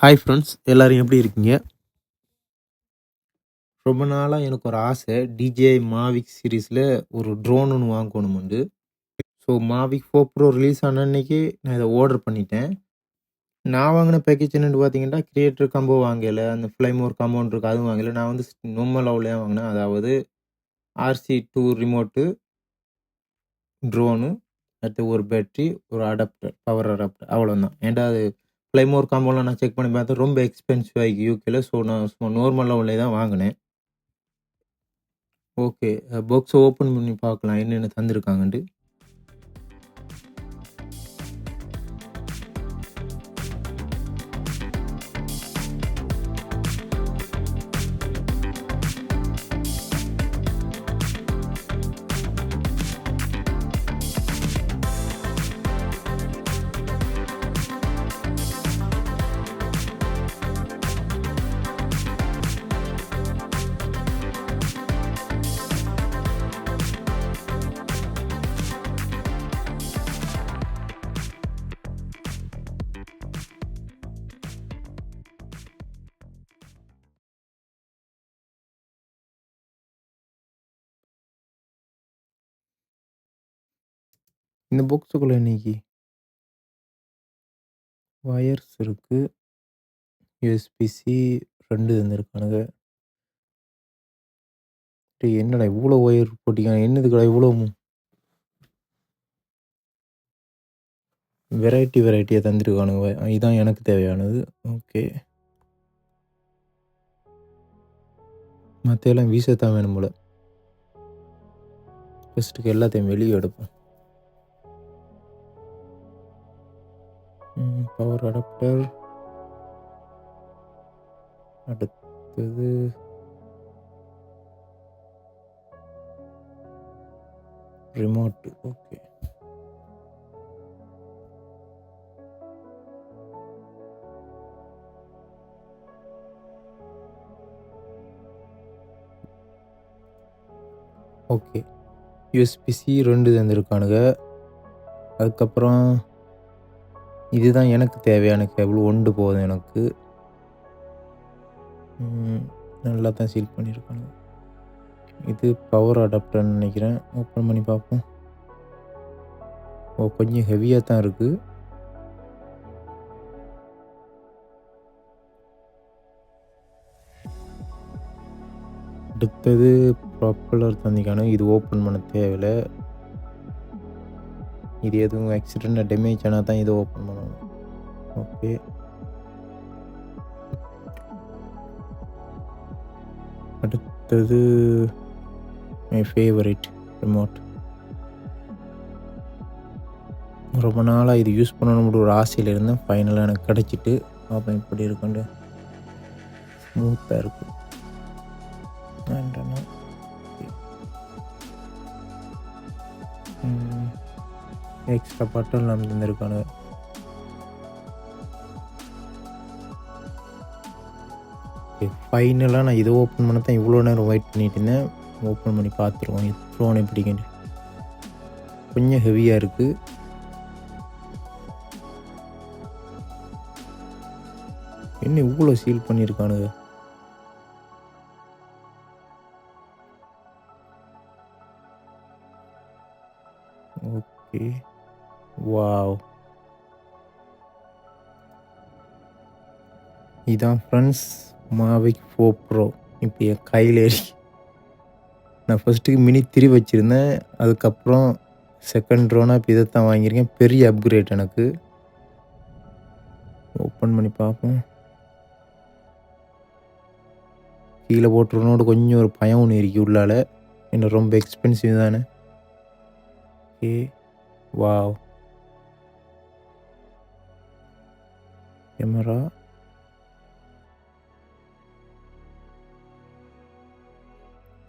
Hi friends, எல்லாரும் எப்படி இருக்கீங்க? ரொம்ப நாளா எனக்கு ஒரு ஆசை. DJI Mavic சீரிஸ்ல ஒரு ட்ரோன் ஒண்ணு வாங்கணுமுண்டு. ஸோ Mavic 4 Pro ரிலீஸ் ஆன அன்னைக்கு நான் இத ஆர்டர் பண்ணிட்டேன். நான் வாங்குன பேக்கேஜ் என்னன்னு பார்த்தீங்கன்னா, கிரியேட்டர் காம்போ வாங்கல. அந்த ஃப்ளைமோர் காம்போன்னு இருக்கு அதுவும் வாங்கல. நான் வந்து நார்மல் லெவல்ல தான் வாங்குனேன். அதாவது RC2 ரிமோட்டு, ட்ரோனு, அடுத்து ஒரு பேட்டரி, ஒரு அடாப்டர், பவர் அடாப்டர் அவ்வளோதான். ஏன்டா அது ஃப்ளைமோர் காம்போலாம் நான் செக் பண்ணி பார்த்தேன். ரொம்ப எக்ஸ்பென்சிவ் ஆகி யூகேல. ஸோ நான் சும்மா நார்மல் லெவல்லே தான் வாங்குனேன். ஓகே. பாக்ஸ ஓப்பன் பண்ணி பார்க்கலாம். என்னென்ன தந்திருக்காங்கன்ட்டு. இந்த பாக்ஸுக்குள்ள இன்னைக்கு வயர்ஸ் இருக்கு. USB-C 2 தந்திருக்கானுங்க. டேய் என்னடா இவ்ளோ ஒயர் போட்டிருக்காங்க? என்னதுக்குடா இவ்ளோ வெரைட்டியா தந்திருக்கானுங்க. இதான் எனக்கு தேவையானது. ஓகே. மத்த எல்லாம் வீச தான் வேணும் போல. ஃபர்ஸ்ட்டுக்கு எல்லாத்தையும் வெளிய எடுப்போம். Power adapter. அடுத்தது ரிமோட். ஓகே. ஓகே. USB-C 2 தந்திருக்கானுங்க. அதுக்கப்புறம் இதுதான் எனக்கு தேவையான கேபிள். ஒண்டு போதும் எனக்கு. நல்லா தான் சீல் பண்ணியிருக்கானுங்க. இது பவர் அடாப்டர்ன்னு நினைக்கிறேன். ஓப்பன் பண்ணி பார்ப்போம். கொஞ்சம் ஹெவியாக தான் இருக்கு. அடுத்தது ப்ராப்பலர் தந்திக்கானுங்க. இது ஓப்பன் பண்ண தேவையில்ல. இது எதுவும் ஆக்சிடென்ட் டேமேஜ் ஆனால் தான் இதை ஓப்பன் பண்ணணும். ஓகே. அடுத்தது மை ஃபேவரட் ரிமோட். ரொம்ப நாளாக இது யூஸ் பண்ணணும்னு ஒரு ஆசையில் இருந்தேன். ஃபைனலாக எனக்கு கிடச்சிட்டு பார்ப்பேன் இப்படி இருக்குண்டு. ஸ்மூத்தாக இருக்கு. எக்ஸ்ட்ரா பட்டன் நம்ம தந்திருக்கானுங்க. ஃபைனலாக நான் இதை ஓப்பன் பண்ண தான் இவ்வளோ நேரம் வெயிட் பண்ணிட்டு இருந்தேன். ஓப்பன் பண்ணி பார்த்துருவோம் இது ட்ரோன் எப்படிங்கன்னு. கொஞ்சம் ஹெவியாக இருக்குது. என்ன இவ்வளோ சீல் பண்ணியிருக்கானுங்க? ஓகே. வாவ். இதான் ஃப்ரெண்ட்ஸ் Mavic 4 Pro. இப்போ என் கையில் நான் ஃபஸ்ட்டுக்கு மினி 3 வச்சுருந்தேன். அதுக்கப்புறம் செகண்ட் ட்ரோனாக இப்போ இதை தான் வாங்கியிருக்கேன். பெரிய அப்கிரேட் எனக்கு. ஓப்பன் பண்ணி பார்ப்போம். கீழே போட்டுருனோட கொஞ்சம் ஒரு பயம் ஒன்று இருக்கு உள்ளால. என்ன ரொம்ப எக்ஸ்பென்சிவ் தானே. ஓகே. வாவ். கேமரா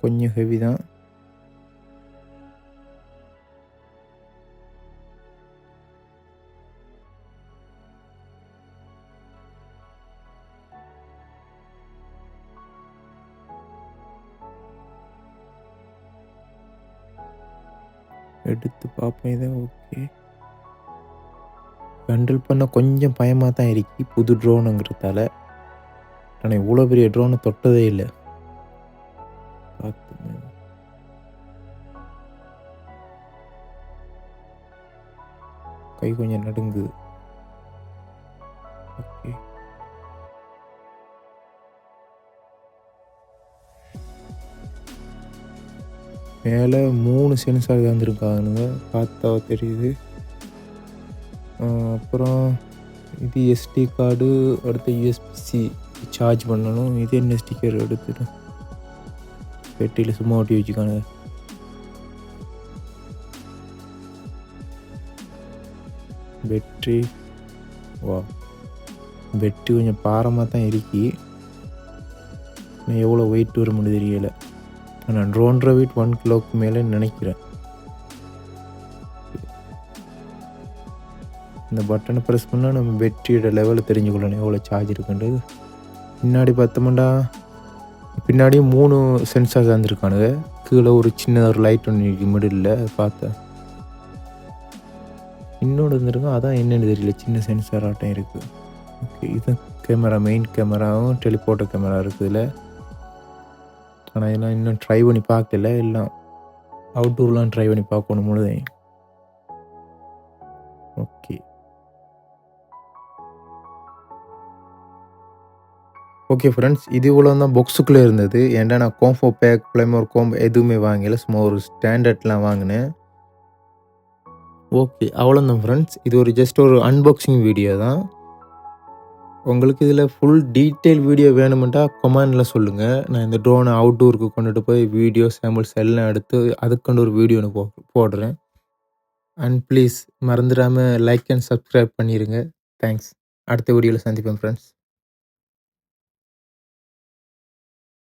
கொஞ்சம் ஹெவி தான். எடுத்து பார்ப்போம் இதை. ஓகே. ஹேண்டில் பண்ண கொஞ்சம் பயமாக தான் இருக்கு புது ட்ரோனுங்கிறதால. ஆனால் இவ்வளோ பெரிய ட்ரோனை தொட்டதே இல்லை. பார்த்துங்க. கை கொஞ்சம் நடுங்குது. ஓகே, மேலே 3 சென்சார் தந்துருக்கானுங்க, பார்த்தா தெரியுது. அப்புறம் இது எஸ்டி கார்டு, அடுத்து யூஎஸ்பிசி சார்ஜ் பண்ணணும். இது என்ன ஸ்டிக்கர் எடுத்துட்டு பெட்டியில் சும்மா ஒட்டி வச்சுக்கானுங்க. பேட்ரி, வா, பேட்ரி கொஞ்சம் பாரமாக தான் இருக்கு. எவ்வளோ வெயிட் வர முடியும் தெரியலை. ஆனால் ட்ரோன்ற வெயிட் 1 கிலோவுக்கு மேலே நினைக்கிறேன். இந்த பட்டனை ப்ரெஸ் பண்ணால் நம்ம பேட்டரியோட லெவலை தெரிஞ்சுக்கொள்ளணும் எவ்வளோ சார்ஜ் இருக்குன்றது. பின்னாடி பார்த்தோம்னா பின்னாடியும் 3 சென்சார் தந்துருக்கானுங்க. கீழே ஒரு சின்ன ஒரு லைட் ஒன்று இருக்கு மிடில், பார்த்தேன். இன்னொன்று வந்துருக்கும், அதான் என்னென்னு தெரியல, சின்ன சென்சார் ஆட்டம் இருக்குது. ஓகே, இது கேமரா, மெயின் கேமராவும் டெலிபோர்ட்டர் கேமரா இருக்குதுல. ஆனால் இதெல்லாம் இன்னும் ட்ரை பண்ணி பார்க்கல. எல்லாம் அவுட்டோர்லாம் ட்ரை பண்ணி பார்க்கணும் பொழுது. ஓகே ஓகே ஃப்ரெண்ட்ஸ், இது இவ்வளோ தான் பாக்ஸுக்குள்ளே இருந்தது. ஏன்டா நான் கோம்போ பேக், ப்ளைமோர் கோம்போ எதுவுமே வாங்கலை, சும்மா ஒரு ஸ்டாண்டர்ட்லாம் வாங்கினேன். ஓகே, அவ்வளோதான் ஃப்ரெண்ட்ஸ். இது ஒரு ஜஸ்ட் ஒரு அன்பாக்சிங் வீடியோ தான். உங்களுக்கு இதில் ஃபுல் டீட்டெயில் வீடியோ வேணுமெண்டா கமெண்டில் சொல்லுங்கள். நான் இந்த ட்ரோனை அவுட்டோருக்கு கொண்டுட்டு போய் வீடியோ சாம்பிள்ஸ் எல்லாம் எடுத்து அதுக்கொண்டு ஒரு வீடியோ ஒன்று போடுறேன். அண்ட் ப்ளீஸ் மறந்துடாமல் லைக் அண்ட் சப்ஸ்கிரைப் பண்ணிடுங்க. தேங்க்ஸ். அடுத்த வீடியோவில் சந்திப்பேன் ஃப்ரெண்ட்ஸ்.